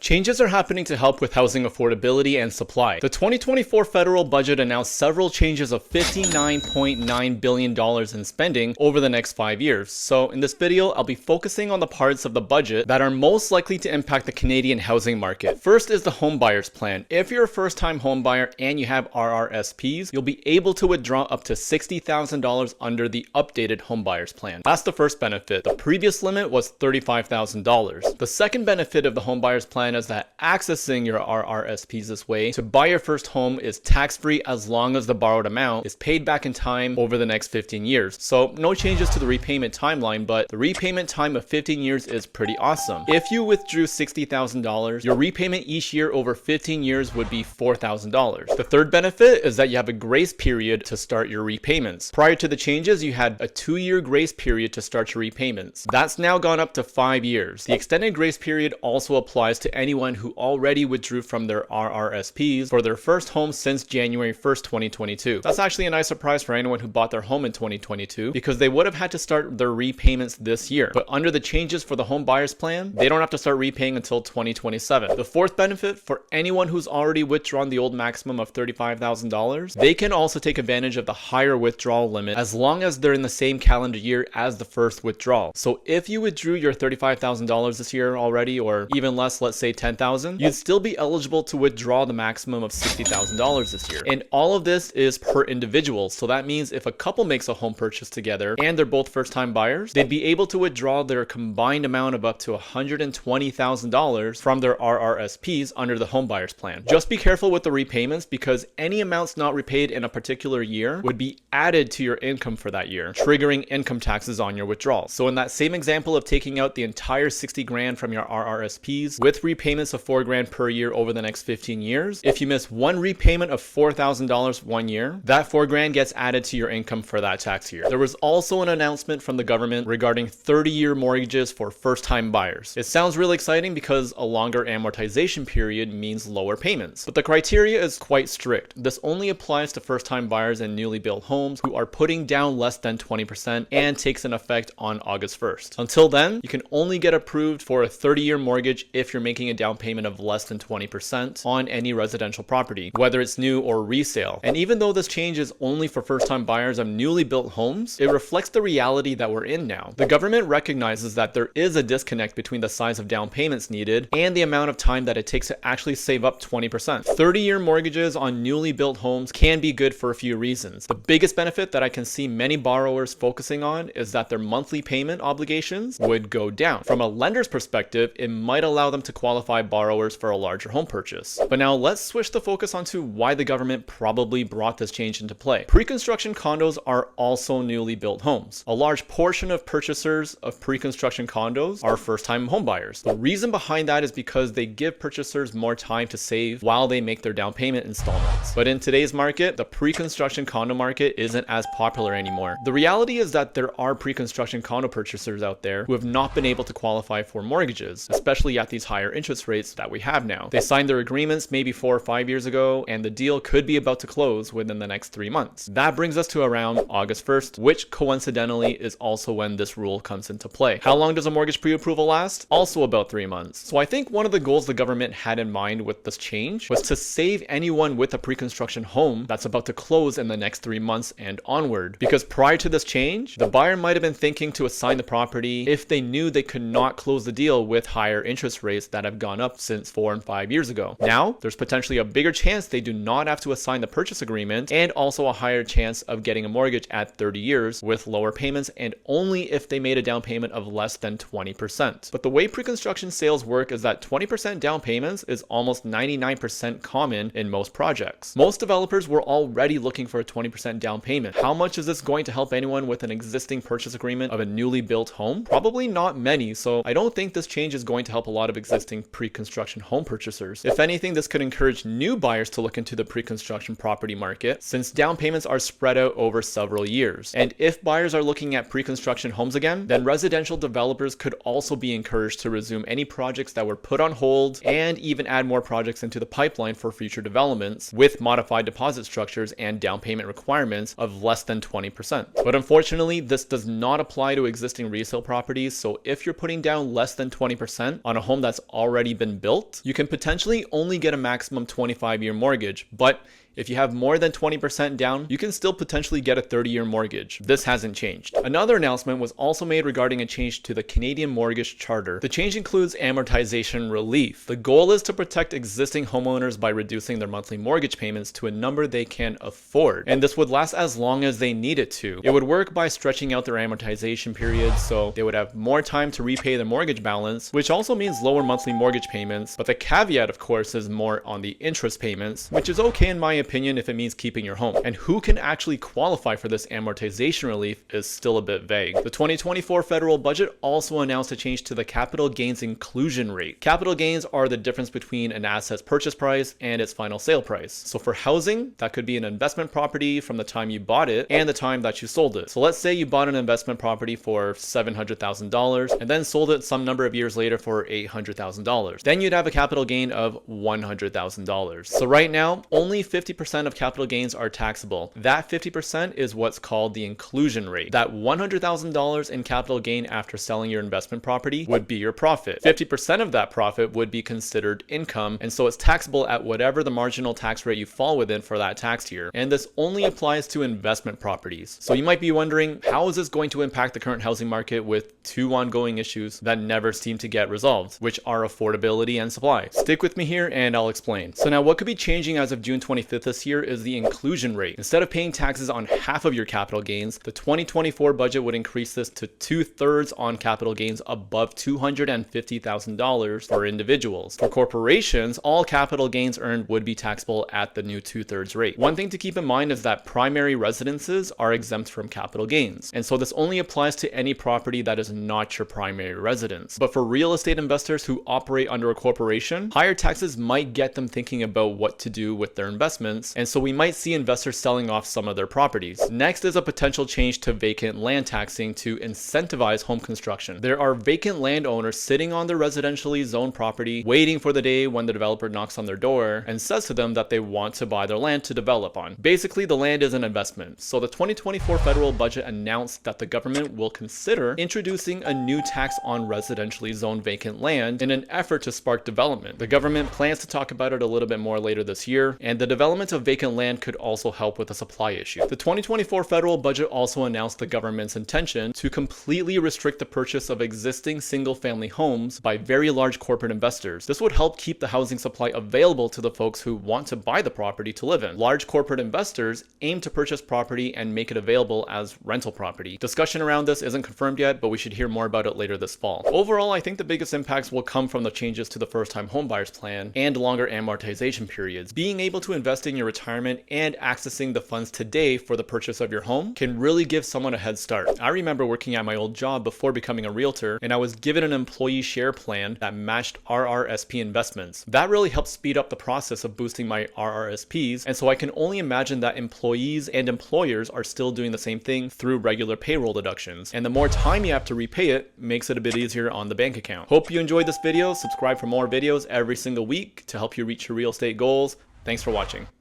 Changes are happening to help with housing affordability and supply. The 2024 federal budget announced several changes of $59.9 billion in spending over the next 5 years. So in this video, I'll be focusing on the parts of the budget that are most likely to impact the Canadian housing market. First is the home buyers plan. If you're a first-time home buyer and you have RRSPs, you'll be able to withdraw up to $60,000 under the updated home buyers plan. That's the first benefit. The previous limit was $35,000. The second benefit of the home buyers plan is that accessing your RRSPs this way to buy your first home is tax-free as long as the borrowed amount is paid back in time over the next 15 years. So no changes to the repayment timeline, but the repayment time of 15 years is pretty awesome. If you withdrew $60,000, your repayment each year over 15 years would be $4,000. The third benefit is that you have a grace period to start your repayments. Prior to the changes, you had a 2-year grace period to start your repayments. That's now gone up to 5 years. The extended grace period also applies to anyone who already withdrew from their RRSPs for their first home since January 1st, 2022. That's actually a nice surprise for anyone who bought their home in 2022 because they would have had to start their repayments this year. But under the changes for the home buyers plan, they don't have to start repaying until 2027. The fourth benefit for anyone who's already withdrawn the old maximum of $35,000, they can also take advantage of the higher withdrawal limit as long as they're in the same calendar year as the first withdrawal. So if you withdrew your $35,000 this year already, or even less, let's say $10,000, you'd still be eligible to withdraw the maximum of $60,000 this year. And all of this is per individual. So that means if a couple makes a home purchase together and they're both first-time buyers, they'd be able to withdraw their combined amount of up to $120,000 from their RRSPs under the home buyers plan. Just be careful with the repayments because any amounts not repaid in a particular year would be added to your income for that year, triggering income taxes on your withdrawal. So in that same example of taking out the entire 60 grand from your RRSPs with repayments of $4 grand per year over the next 15 years, if you miss one repayment of $4,000 one year, that $4 grand gets added to your income for that tax year. There was also an announcement from the government regarding 30-year mortgages for first-time buyers. It sounds really exciting because a longer amortization period means lower payments, but the criteria is quite strict. This only applies to first-time buyers in newly built homes who are putting down less than 20% and takes an effect on August 1st. Until then, you can only get approved for a 30-year mortgage if you're making a down payment of less than 20% on any residential property, whether it's new or resale. And even though this change is only for first-time buyers of newly built homes, it reflects the reality that we're in now. The government recognizes that there is a disconnect between the size of down payments needed and the amount of time that it takes to actually save up 20%. 30-year mortgages on newly built homes can be good for a few reasons. The biggest benefit that I can see many borrowers focusing on is that their monthly payment obligations would go down. From a lender's perspective, it might allow them to qualify borrowers for a larger home purchase. But now let's switch the focus onto why the government probably brought this change into play. Pre-construction condos are also newly built homes. A large portion of purchasers of pre-construction condos are first-time home buyers. The reason behind that is because they give purchasers more time to save while they make their down payment installments. But in today's market, the pre-construction condo market isn't as popular anymore. The reality is that there are pre-construction condo purchasers out there who have not been able to qualify for mortgages, especially at these higher interest rates that we have now. They signed their agreements maybe 4 or 5 years ago, and the deal could be about to close within the next 3 months. That brings us to around August 1st, which coincidentally is also when this rule comes into play. How long does a mortgage pre-approval last? Also about 3 months. So I think one of the goals the government had in mind with this change was to save anyone with a pre-construction home that's about to close in the next 3 months and onward. Because prior to this change, the buyer might have been thinking to assign the property if they knew they could not close the deal with higher interest rates that have gone up since 4 and 5 years ago. Now, there's potentially a bigger chance they do not have to assign the purchase agreement and also a higher chance of getting a mortgage at 30 years with lower payments and only if they made a down payment of less than 20%. But the way pre-construction sales work is that 20% down payments is almost 99% common in most projects. Most developers were already looking for a 20% down payment. How much is this going to help anyone with an existing purchase agreement of a newly built home? Probably not many, so I don't think this change is going to help a lot of existing pre-construction home purchasers. If anything, this could encourage new buyers to look into the pre-construction property market since down payments are spread out over several years. And if buyers are looking at pre-construction homes again, then residential developers could also be encouraged to resume any projects that were put on hold and even add more projects into the pipeline for future developments with modified deposit structures and down payment requirements of less than 20%. But unfortunately, this does not apply to existing resale properties, so if you're putting down less than 20% on a home that's already already been built, you can potentially only get a maximum 25-year mortgage, but if you have more than 20% down, you can still potentially get a 30-year mortgage. This hasn't changed. Another announcement was also made regarding a change to the Canadian Mortgage Charter. The change includes amortization relief. The goal is to protect existing homeowners by reducing their monthly mortgage payments to a number they can afford. And this would last as long as they need it to. It would work by stretching out their amortization period so they would have more time to repay their mortgage balance, which also means lower monthly mortgage payments. But the caveat, of course, is more on the interest payments, which is okay in my opinion if it means keeping your home. And who can actually qualify for this amortization relief is still a bit vague. The 2024 federal budget also announced a change to the capital gains inclusion rate. Capital gains are the difference between an asset's purchase price and its final sale price. So for housing, that could be an investment property from the time you bought it and the time that you sold it. So let's say you bought an investment property for $700,000 and then sold it some number of years later for $800,000. Then you'd have a capital gain of $100,000. So right now, only 50% of capital gains are taxable. That 50% is what's called the inclusion rate. That $100,000 in capital gain after selling your investment property would be your profit. 50% of that profit would be considered income, and so it's taxable at whatever the marginal tax rate you fall within for that tax year. And this only applies to investment properties. So you might be wondering, how is this going to impact the current housing market with two ongoing issues that never seem to get resolved, which are affordability and supply? Stick with me here and I'll explain. So now what could be changing as of June 25th this year is the inclusion rate. Instead of paying taxes on half of your capital gains, the 2024 budget would increase this to 2/3 on capital gains above $250,000 for individuals. For corporations, all capital gains earned would be taxable at the new 2/3 rate. One thing to keep in mind is that primary residences are exempt from capital gains, and so this only applies to any property that is not your primary residence. But for real estate investors who operate under a corporation, higher taxes might get them thinking about what to do with their investments, and so we might see investors selling off some of their properties. Next is a potential change to vacant land taxing to incentivize home construction. There are vacant landowners sitting on their residentially zoned property, waiting for the day when the developer knocks on their door and says to them that they want to buy their land to develop on. Basically, the land is an investment. So the 2024 federal budget announced that the government will consider introducing a new tax on residentially zoned vacant land in an effort to spark development. The government plans to talk about it a little bit more later this year, and the development of vacant land could also help with the supply issue. The 2024 federal budget also announced the government's intention to completely restrict the purchase of existing single-family homes by very large corporate investors. This would help keep the housing supply available to the folks who want to buy the property to live in. Large corporate investors aim to purchase property and make it available as rental property. Discussion around this isn't confirmed yet, but we should hear more about it later this fall. Overall, I think the biggest impacts will come from the changes to the first-time homebuyers plan and longer amortization periods. Being able to invest in your retirement and accessing the funds today for the purchase of your home can really give someone a head start. I remember working at my old job before becoming a realtor, and I was given an employee share plan that matched RRSP investments. That really helped speed up the process of boosting my RRSPs, and so I can only imagine that employees and employers are still doing the same thing through regular payroll deductions. And the more time you have to repay it makes it a bit easier on the bank account. Hope you enjoyed this video. Subscribe for more videos every single week to help you reach your real estate goals. Thanks for watching.